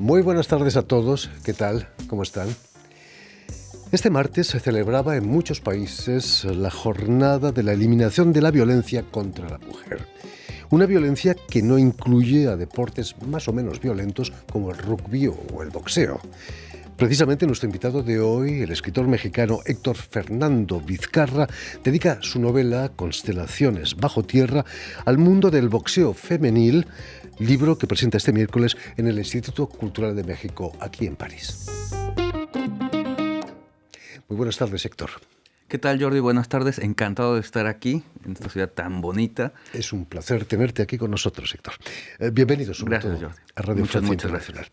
Muy buenas tardes a todos. ¿Qué tal? ¿Cómo están? Este martes se celebraba en muchos países la jornada de la eliminación de la violencia contra la mujer. Una violencia que no incluye a deportes más o menos violentos como el rugby o el boxeo. Precisamente nuestro invitado de hoy, el escritor mexicano Héctor Fernando Vizcarra, dedica su novela Constelaciones bajo tierra al mundo del boxeo femenil, libro que presenta este miércoles en el Instituto Cultural de México, aquí en París. Muy buenas tardes, Héctor. ¿Qué tal, Jordi? Buenas tardes. Encantado de estar aquí, en esta ciudad tan bonita. Es un placer tenerte aquí con nosotros, Héctor. Bienvenido, sobre Gracias, todo, Jordi. a Radio Francia Muchas Internacional.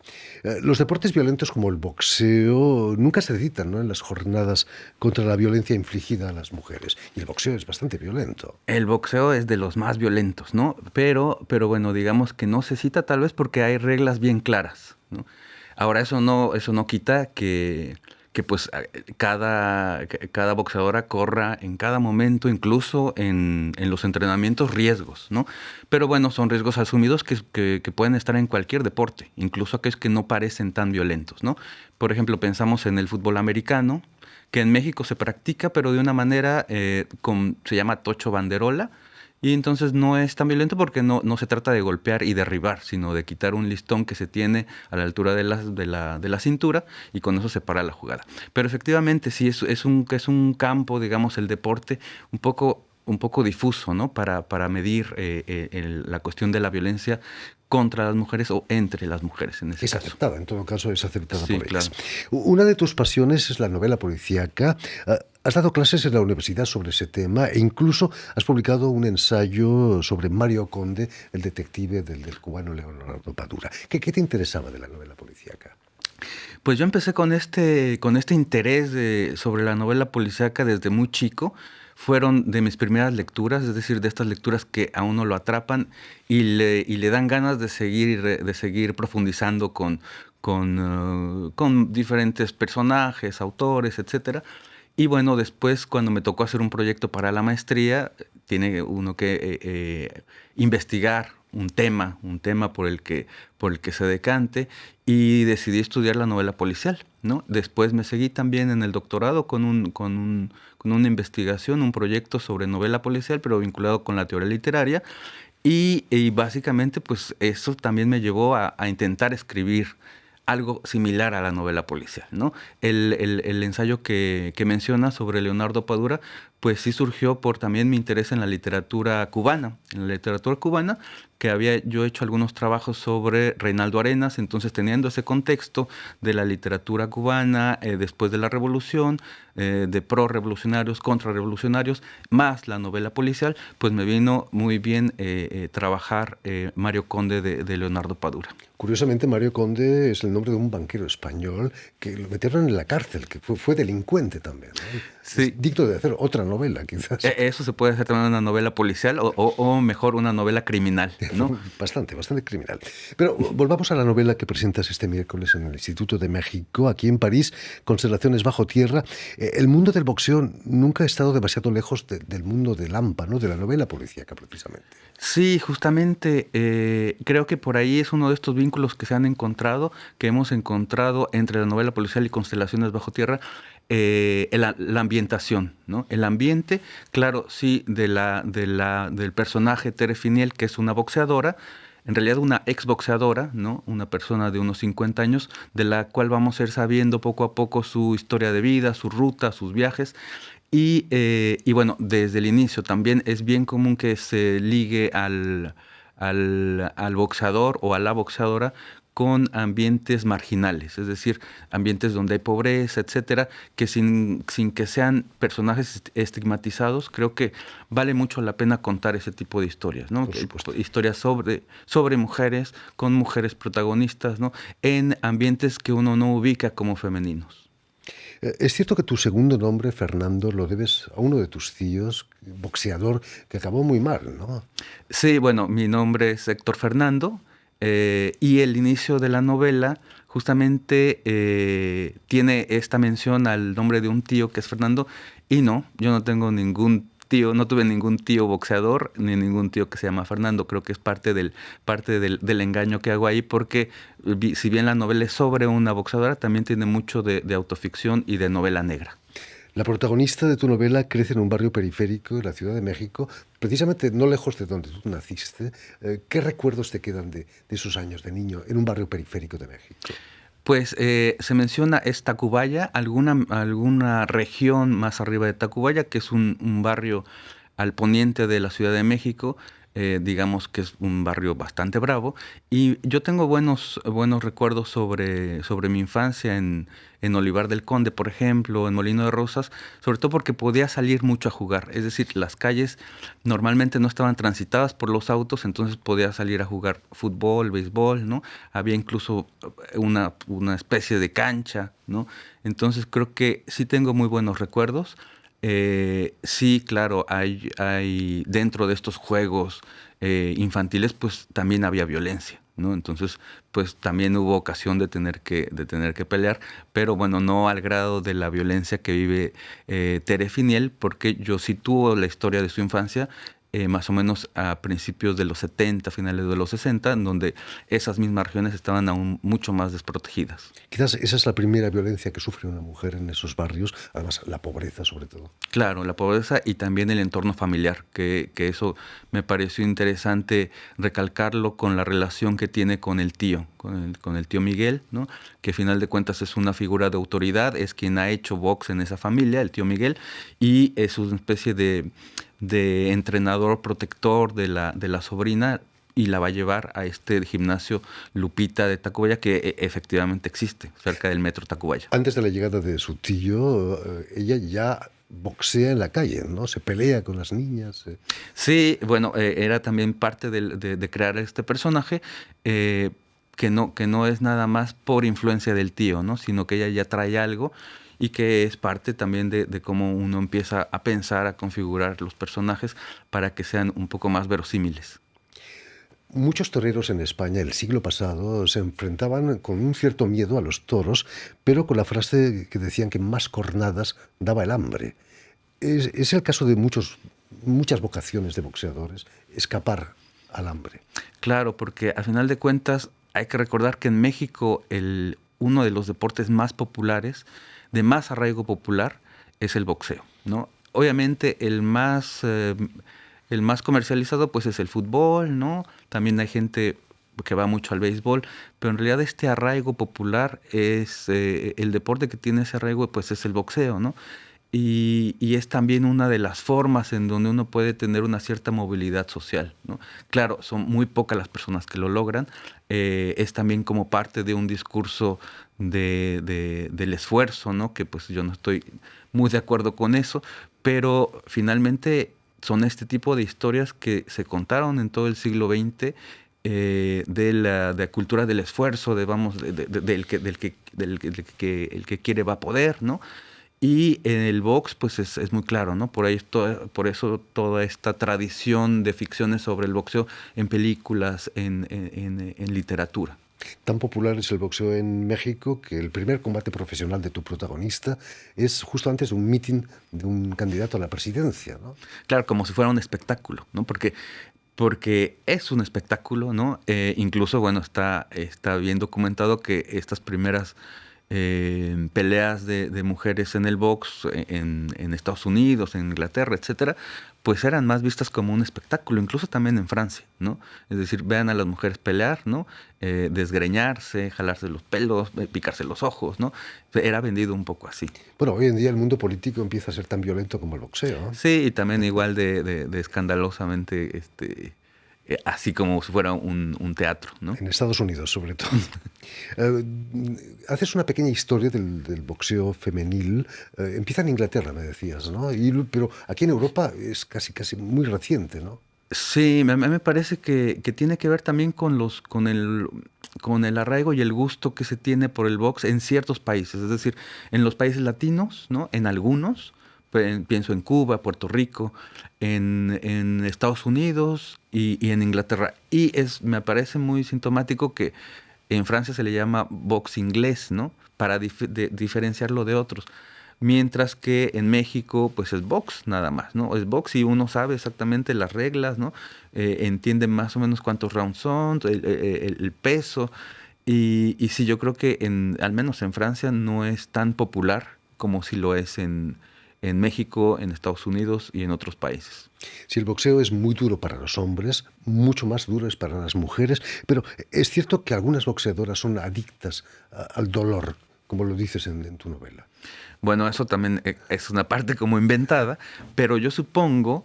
Los deportes violentos como el boxeo nunca se citan, ¿no?, en las jornadas contra la violencia infligida a las mujeres. Y el boxeo es bastante violento. El boxeo es de los más violentos, ¿no? Pero bueno, digamos que no se cita tal vez porque hay reglas bien claras, ¿no? Ahora, eso no quita que pues cada boxeadora corra en cada momento, incluso en los entrenamientos, riesgos, ¿no? Pero bueno, son riesgos asumidos que pueden estar en cualquier deporte, incluso aquellos que no parecen tan violentos, ¿no? Por ejemplo, pensamos en el fútbol americano, que en México se practica, pero de una manera, se llama tocho banderola. Y entonces no es tan violento porque no se trata de golpear y derribar, sino de quitar un listón que se tiene a la altura de la cintura, y con eso se para la jugada. Pero efectivamente sí es un campo, digamos, el deporte un poco difuso, ¿no? Para medir la cuestión de la violencia contra las mujeres o entre las mujeres en ese Es caso. aceptada, en todo caso es aceptada Sí, por ellas. claro. Una de tus pasiones es la novela policíaca. Has dado clases en la universidad sobre ese tema e incluso has publicado un ensayo sobre Mario Conde, el detective del cubano Leonardo Padura. ¿Qué te interesaba de la novela policíaca? Pues yo empecé con este interés sobre la novela policíaca desde muy chico. Fueron de mis primeras lecturas, es decir, de estas lecturas que a uno lo atrapan y le dan ganas de seguir profundizando con diferentes personajes, autores, etcétera. Y bueno, después, cuando me tocó hacer un proyecto para la maestría, tiene uno que investigar un tema por el que se decante, y decidí estudiar la novela policial, ¿no? Después me seguí también en el doctorado con una investigación, un proyecto sobre novela policial, pero vinculado con la teoría literaria, y básicamente pues eso también me llevó a intentar escribir algo similar a la novela policial, ¿no? El ensayo que menciona sobre Leonardo Padura, pues sí surgió por también mi interés en la literatura cubana. En la literatura cubana, que había yo hecho algunos trabajos sobre Reinaldo Arenas, entonces teniendo ese contexto de la literatura cubana después de la revolución, de pro-revolucionarios, contra-revolucionarios, más la novela policial, pues me vino muy bien trabajar Mario Conde de Leonardo Padura. Curiosamente, Mario Conde es el nombre de un banquero español que lo metieron en la cárcel, que fue delincuente también, ¿no? Sí. Es digno de hacer otra novela, quizás. Eso se puede hacer también una novela policial o mejor una novela criminal, ¿no? Bastante criminal. Pero volvamos a la novela que presentas este miércoles en el Instituto de México, aquí en París, Constelaciones bajo tierra. El mundo del boxeo nunca ha estado demasiado lejos del mundo del AMPA, ¿no?, de la novela policíaca, precisamente. Sí, justamente creo que por ahí es uno de estos vínculos que hemos encontrado entre la novela policial y Constelaciones bajo tierra. La ambientación, ¿no? El ambiente, claro, sí, del personaje Tere Finiel, que es una boxeadora, en realidad una exboxeadora, ¿no? Una persona de unos 50 años, de la cual vamos a ir sabiendo poco a poco su historia de vida, su ruta, sus viajes. Y bueno, desde el inicio también es bien común que se ligue al boxeador o a la boxeadora con ambientes marginales, es decir, ambientes donde hay pobreza, etcétera, que sin que sean personajes estigmatizados, creo que vale mucho la pena contar ese tipo de historias, ¿no? Por supuesto. Historias sobre mujeres, con mujeres protagonistas, ¿no? En ambientes que uno no ubica como femeninos. Es cierto que tu segundo nombre, Fernando, lo debes a uno de tus tíos, boxeador, que acabó muy mal, ¿no? Sí, bueno, mi nombre es Héctor Fernando, y el inicio de la novela justamente tiene esta mención al nombre de un tío que es Fernando, y no, yo no tengo ningún tío, no tuve ningún tío boxeador, ni ningún tío que se llama Fernando. Creo que es parte del engaño que hago ahí, porque si bien la novela es sobre una boxeadora, también tiene mucho de autoficción y de novela negra. La protagonista de tu novela crece en un barrio periférico de la Ciudad de México, precisamente no lejos de donde tú naciste. ¿Qué recuerdos te quedan de esos años de niño en un barrio periférico de México? Pues se menciona es Tacubaya, alguna región más arriba de Tacubaya, que es un barrio al poniente de la Ciudad de México. Digamos que es un barrio bastante bravo, y yo tengo buenos recuerdos sobre mi infancia en Olivar del Conde, por ejemplo, en Molino de Rosas, sobre todo porque podía salir mucho a jugar. Es decir, las calles normalmente no estaban transitadas por los autos, entonces podía salir a jugar fútbol, béisbol, ¿no? Había incluso una especie de cancha, ¿no? Entonces creo que sí tengo muy buenos recuerdos. Sí, claro, hay dentro de estos juegos infantiles, pues también había violencia, ¿no? Entonces, pues también hubo ocasión de tener que pelear, pero bueno, no al grado de la violencia que vive Tere Finiel, porque yo sitúo la historia de su infancia más o menos a principios de los 70, finales de los 60, en donde esas mismas regiones estaban aún mucho más desprotegidas. Quizás esa es la primera violencia que sufre una mujer en esos barrios, además la pobreza sobre todo. Claro, la pobreza y también el entorno familiar, que eso me pareció interesante recalcarlo con la relación que tiene con el tío, con el tío Miguel, ¿no? Que a final de cuentas es una figura de autoridad, es quien ha hecho box en esa familia, el tío Miguel, y es una especie de entrenador protector de la sobrina, y la va a llevar a este gimnasio Lupita de Tacubaya, que efectivamente existe, cerca del metro Tacubaya. Antes de la llegada de su tío, ella ya boxea en la calle, ¿no? Se pelea con las niñas. Sí, bueno, era también parte de crear este personaje, que no es nada más por influencia del tío, ¿no? Sino que ella ya trae algo, y que es parte también de cómo uno empieza a pensar, a configurar los personajes para que sean un poco más verosímiles. Muchos toreros en España el siglo pasado se enfrentaban con un cierto miedo a los toros, pero con la frase que decían que más cornadas daba el hambre. Es el caso de muchas vocaciones de boxeadores, escapar al hambre. Claro, porque al final de cuentas hay que recordar que en México uno de los deportes más populares, de más arraigo popular, es el boxeo, ¿no? Obviamente el más comercializado pues es el fútbol, ¿no? También hay gente que va mucho al béisbol, pero en realidad este arraigo popular es el deporte que tiene ese arraigo, pues es el boxeo, ¿no? Y es también una de las formas en donde uno puede tener una cierta movilidad social, ¿no? Claro, son muy pocas las personas que lo logran. Es también como parte de un discurso del esfuerzo, ¿no? Que pues yo no estoy muy de acuerdo con eso, pero finalmente son este tipo de historias que se contaron en todo el siglo XX, de la cultura del esfuerzo, el que quiere va a poder, ¿no? Y en el box, pues es muy claro, ¿no? Por eso toda esta tradición de ficciones sobre el boxeo en películas, en literatura. Tan popular es el boxeo en México que el primer combate profesional de tu protagonista es justo antes de un mitin de un candidato a la presidencia, ¿no? Claro, como si fuera un espectáculo, ¿no? Porque es un espectáculo, ¿no? Incluso, bueno, está bien documentado que estas primeras peleas de mujeres en el box en Estados Unidos, en Inglaterra, etcétera, pues eran más vistas como un espectáculo, incluso también en Francia, ¿no? Es decir, vean a las mujeres pelear, ¿no? Desgreñarse, jalarse los pelos, picarse los ojos, ¿no? Era vendido un poco así. Bueno, hoy en día el mundo político empieza a ser tan violento como el boxeo, ¿no? Sí, y también igual de escandalosamente, así como si fuera un teatro, ¿no? En Estados Unidos, sobre todo. Eh, Haces una pequeña historia del boxeo femenil. Empieza en Inglaterra, me decías, ¿no? Pero aquí en Europa es casi muy reciente, ¿no? Sí, a mí me parece que tiene que ver también con el arraigo y el gusto que se tiene por el box en ciertos países. Es decir, en los países latinos, ¿no? En algunos, pienso en Cuba, Puerto Rico, en Estados Unidos y en Inglaterra. Y me parece muy sintomático que en Francia se le llama box inglés, ¿no? Para diferenciarlo de otros. mientras que en México pues es box nada más, ¿no? Es box y uno sabe exactamente las reglas, ¿no? Entiende más o menos cuántos rounds son, el peso. Y sí, yo creo que al menos en Francia no es tan popular como si lo es en México, en Estados Unidos y en otros países. Si el boxeo es muy duro para los hombres, mucho más duro es para las mujeres, pero es cierto que algunas boxeadoras son adictas al dolor, como lo dices en tu novela. Bueno, eso también es una parte como inventada, pero yo supongo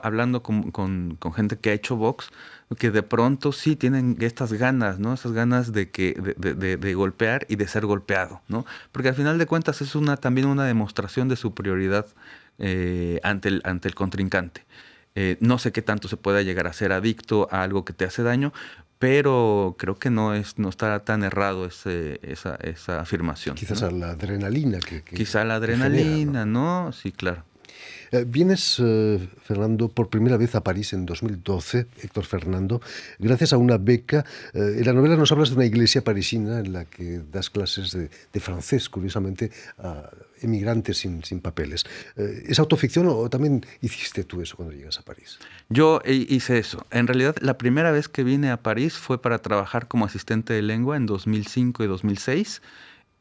hablando con gente que ha hecho box, que de pronto sí tienen estas ganas, ¿no? Esas ganas de golpear y de ser golpeado, ¿no? Porque al final de cuentas es también una demostración de superioridad ante el contrincante. No sé qué tanto se pueda llegar a ser adicto a algo que te hace daño, pero creo que no está tan errado esa afirmación, Quizás ¿no? a la adrenalina Quizá la que genera, ¿no? adrenalina, ¿no? Sí, claro. Vienes, Fernando, por primera vez a París en 2012, Héctor Fernando, gracias a una beca. En la novela nos hablas de una iglesia parisina en la que das clases de francés, curiosamente, a emigrantes sin papeles. ¿Es autoficción o también hiciste tú eso cuando llegas a París? Yo hice eso. En realidad, la primera vez que vine a París fue para trabajar como asistente de lengua en 2005 y 2006.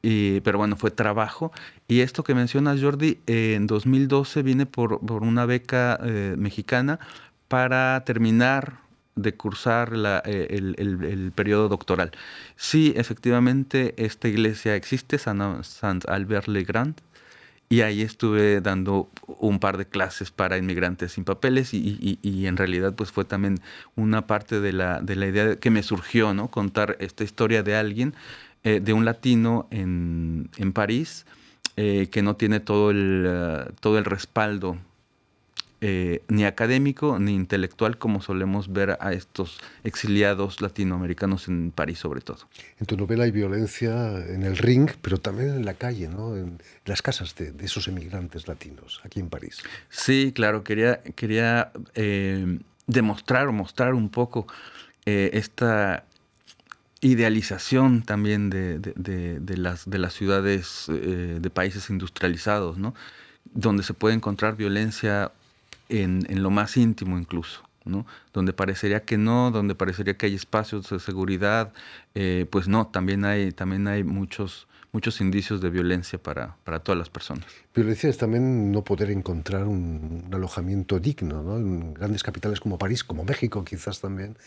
Pero bueno, fue trabajo. Y esto que mencionas, Jordi, en 2012 vine por una beca mexicana para terminar de cursar el periodo doctoral. Sí, efectivamente, esta iglesia existe, Sant Albert le Grand, y ahí estuve dando un par de clases para inmigrantes sin papeles y en realidad pues fue también una parte de la idea que me surgió, ¿no? Contar esta historia de alguien, de un latino en París, que no tiene todo el respaldo ni académico ni intelectual como solemos ver a estos exiliados latinoamericanos en París sobre todo. En tu novela hay violencia en el ring, pero también en la calle, ¿no? En las casas de esos emigrantes latinos, aquí en París. Sí, claro, quería demostrar o mostrar un poco esta idealización también de las ciudades de países industrializados, ¿no? Donde se puede encontrar violencia en lo más íntimo incluso, ¿no? Donde parecería que no, donde parecería que hay espacios de seguridad, pues no, también hay muchos indicios de violencia para todas las personas. Violencia es también no poder encontrar un alojamiento digno, ¿no? En grandes capitales como París, como México quizás también.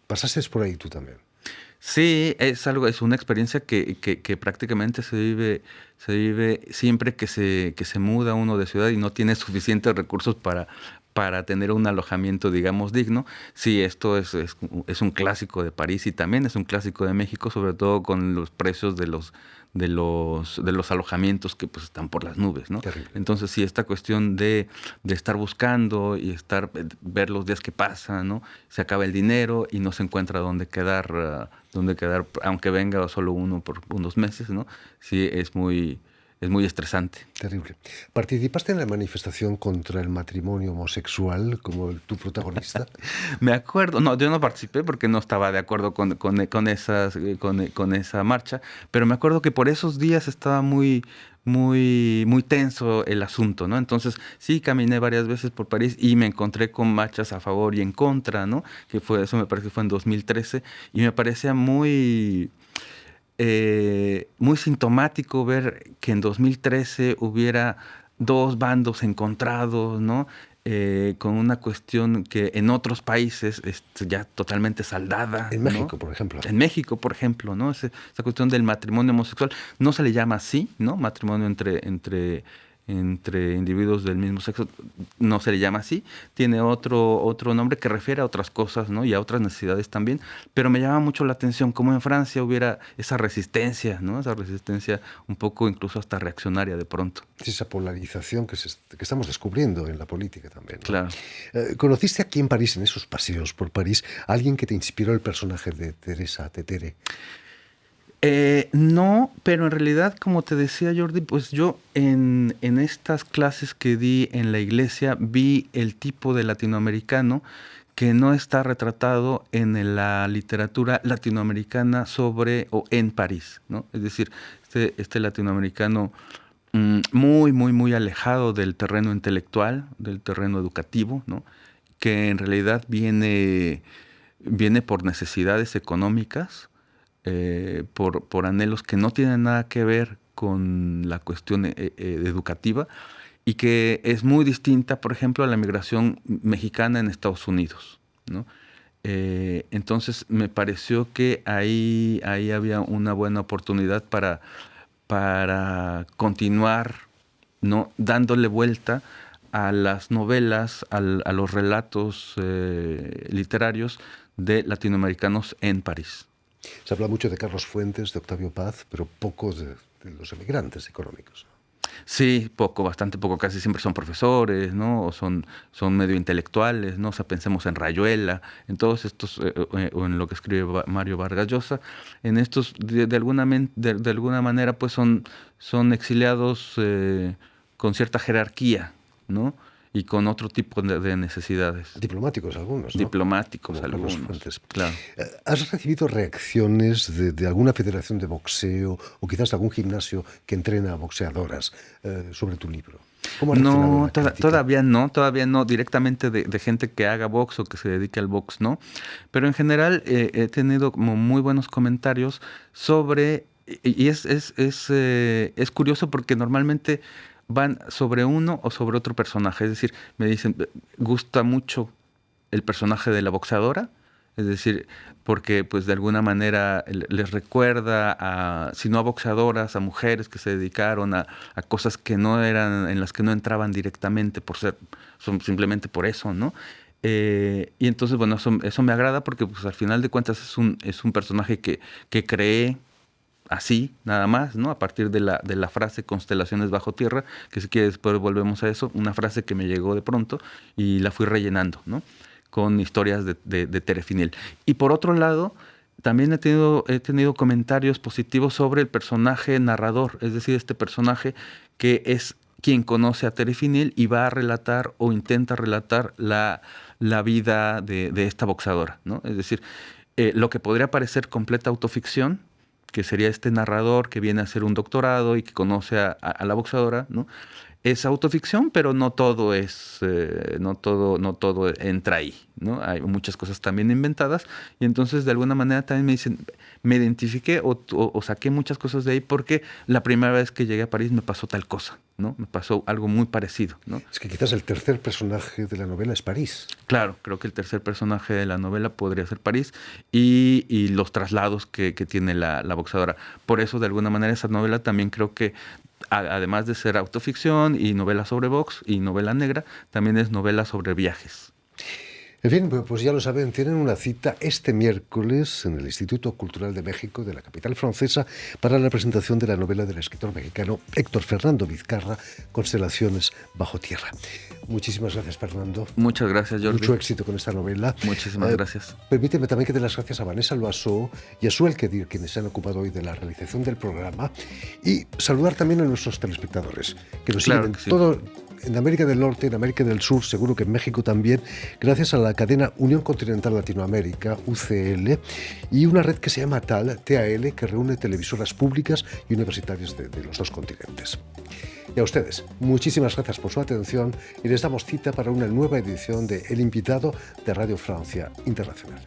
Pasaste por ahí tú también. Sí, es una experiencia que prácticamente se vive siempre que se muda uno de ciudad y no tiene suficientes recursos para tener un alojamiento, digamos, digno. Sí, esto es un clásico de París y también es un clásico de México, sobre todo con los precios de los alojamientos que pues están por las nubes, ¿no? Terrible. Entonces, sí, esta cuestión de estar buscando y ver los días que pasan, ¿no? Se acaba el dinero y no se encuentra dónde quedar, aunque venga solo uno por unos meses, ¿no? Sí, es muy estresante. Terrible. ¿Participaste en la manifestación contra el matrimonio homosexual como tu protagonista? Me acuerdo, no, yo no participé porque no estaba de acuerdo con esa marcha, pero me acuerdo que por esos días estaba muy, muy, muy tenso el asunto, ¿no? Entonces sí caminé varias veces por París y me encontré con marchas a favor y en contra, ¿no? Eso me parece que fue en 2013 y me parecía muy sintomático ver que en 2013 hubiera dos bandos encontrados, ¿no? Con una cuestión que en otros países ya totalmente saldada, En ¿no? México, por ejemplo. En México, por ejemplo, ¿no? Esa cuestión del matrimonio homosexual no se le llama así, ¿no? Matrimonio entre individuos del mismo sexo no se le llama así, tiene otro nombre que refiere a otras cosas, ¿no? Y a otras necesidades también, pero me llama mucho la atención cómo en Francia hubiera esa resistencia, ¿no? Esa resistencia un poco incluso hasta reaccionaria de pronto. Es esa polarización que estamos descubriendo en la política también, ¿no? Claro. ¿Conociste aquí en París, en esos paseos por París, a alguien que te inspiró el personaje de Teresa Tetere? No, pero en realidad, como te decía Jordi, pues yo en estas clases que di en la iglesia vi el tipo de latinoamericano que no está retratado en la literatura latinoamericana sobre o en París, ¿no? Es decir, este latinoamericano muy, muy, muy alejado del terreno intelectual, del terreno educativo, ¿no? Que en realidad viene por necesidades económicas, por anhelos que no tienen nada que ver con la cuestión educativa, y que es muy distinta, por ejemplo, a la migración mexicana en Estados Unidos, ¿no? Entonces me pareció que ahí había una buena oportunidad para continuar, ¿no? Dándole vuelta a las novelas, a los relatos literarios de latinoamericanos en París. Se habla mucho de Carlos Fuentes, de Octavio Paz, pero poco de los emigrantes económicos. Sí, poco, bastante poco, casi siempre son profesores, ¿no? O son medio intelectuales, ¿no? O sea, pensemos en Rayuela, en todos estos, o en lo que escribe Mario Vargas Llosa. En estos, de alguna manera, pues son exiliados con cierta jerarquía, ¿no? Y con otro tipo de necesidades. Diplomáticos algunos, ¿no? Diplomáticos como algunos, Fuentes. claro. ¿Has recibido reacciones de alguna federación de boxeo o quizás de algún gimnasio que entrena a boxeadoras sobre tu libro? ¿Cómo ha reaccionado No, la crítica? todavía no, directamente de gente que haga box o que se dedique al box, no. Pero en general he tenido como muy buenos comentarios sobre, y es curioso porque normalmente van sobre uno o sobre otro personaje. Es decir, me dicen, gusta mucho el personaje de la boxeadora, es decir, porque pues de alguna manera les recuerda a, si no a boxeadoras, a mujeres que se dedicaron a cosas que no eran, en las que no entraban directamente son simplemente por eso, ¿no? Y entonces, bueno, eso me agrada porque pues al final de cuentas es un personaje que creé así, nada más, ¿no? A partir de la frase constelaciones bajo tierra, que si quieres después volvemos a eso, una frase que me llegó de pronto y la fui rellenando, ¿no? Con historias de Tere Finiel. Y por otro lado, también he tenido comentarios positivos sobre el personaje narrador, es decir, este personaje que es quien conoce a Tere Finiel y va a relatar o intenta relatar la vida de esta boxeadora, ¿no? Es decir, lo que podría parecer completa autoficción, que sería este narrador que viene a hacer un doctorado y que conoce a la boxeadora, ¿no? Es autoficción, pero no todo no todo entra ahí, ¿no? Hay muchas cosas también inventadas y entonces de alguna manera también me dicen, me identifiqué o saqué muchas cosas de ahí porque la primera vez que llegué a París me pasó tal cosa, ¿no? Me pasó algo muy parecido, ¿no? Es que quizás el tercer personaje de la novela es París. Claro, creo que el tercer personaje de la novela podría ser París y los traslados que tiene la boxeadora. Por eso, de alguna manera, esa novela también creo que además de ser autoficción y novela sobre box y novela negra, también es novela sobre viajes. En fin, pues ya lo saben, tienen una cita este miércoles en el Instituto Cultural de México, de la capital francesa, para la presentación de la novela del escritor mexicano Héctor Fernando Vizcarra, Constelaciones bajo tierra. Muchísimas gracias, Fernando. Muchas gracias, Jordi. Mucho éxito con esta novela. Muchísimas gracias. Permíteme también que dé las gracias a Vanessa Loiseau y a Suel Kedir, quienes se han ocupado hoy de la realización del programa, y saludar también a nuestros telespectadores, que nos siguen todo en América del Norte, en América del Sur, seguro que en México también, gracias a la cadena Unión Continental Latinoamérica, UCL, y una red que se llama TAL, que reúne televisoras públicas y universitarias de los dos continentes. Y a ustedes, muchísimas gracias por su atención y les damos cita para una nueva edición de El Invitado de Radio Francia Internacional.